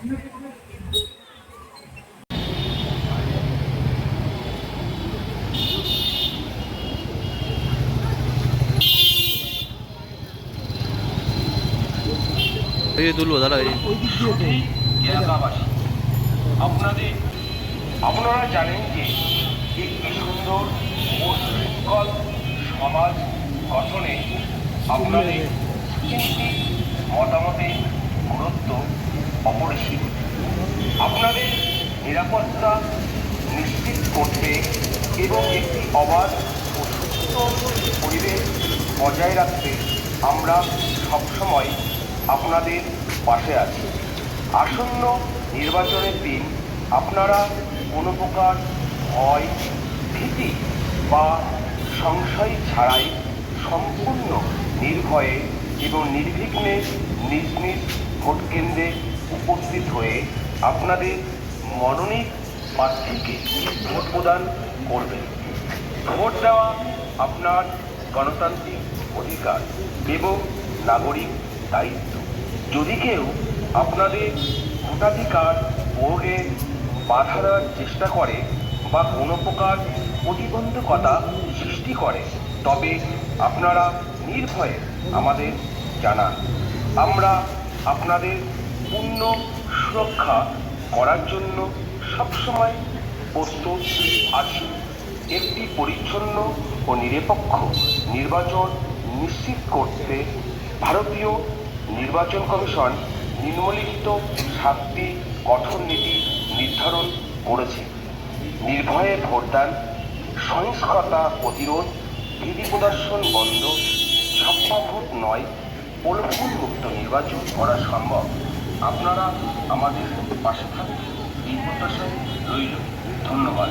এই তুলবো দাদা আপনারা জানেন যে একটি সুন্দর ও শৃঙ্খল সমাজ গঠনে আপনাদের তিনটি মতামতের গুরুত্ব অপরিসীম। আপনাদের নিরাপত্তা নিশ্চিত করতে এবং একটি অবাধ ও সুস্থ পরিবেশ বজায় রাখতে আমরা সবসময় আপনাদের পাশে আছি। আসন্ন নির্বাচনের দিন আপনারা কোনো প্রকার ভয়, ভীতি বা সংশয় ছাড়াই সম্পূর্ণ নির্ভয়ে এবং নির্বিঘ্নে নিজ নিজ ভোট কেন্দ্রে উপস্থিত হয়ে আপনাদের মনোনীত প্রার্থীকে ভোট প্রদান করবেন। ভোট দেওয়া আপনার গণতান্ত্রিক অধিকার এবং নাগরিক দায়িত্ব। যদি কেউ আপনাদের ভোটাধিকার প্রয়োগে বাধা দেওয়ার চেষ্টা করে বা কোনো প্রকার প্রতিবন্ধকতা সৃষ্টি করে, তবে আপনারা নির্ভয়ে আমাদের জানান। আমরা আপনাদের পূর্ণ সুরক্ষা করার জন্য সবসময় প্রস্তুত আছি। একটি পরিচ্ছন্ন ও নিরপেক্ষ নির্বাচন নিশ্চিত করতে ভারতীয় নির্বাচন কমিশন নিম্নলিখিত 7টি কঠোর নীতি নির্ধারণ করেছে: নির্ভয়ে ভোটদান, সহিংসতা প্রতিরোধ, বিধি প্রদর্শন বন্ধ, ছাপ্পা ভোট নয়, প্রলোভন মুক্ত নির্বাচন করা সম্ভব। আপনারা আমাদের পাশে থাকবেন এই প্রত্যাশায় রইল। ধন্যবাদ।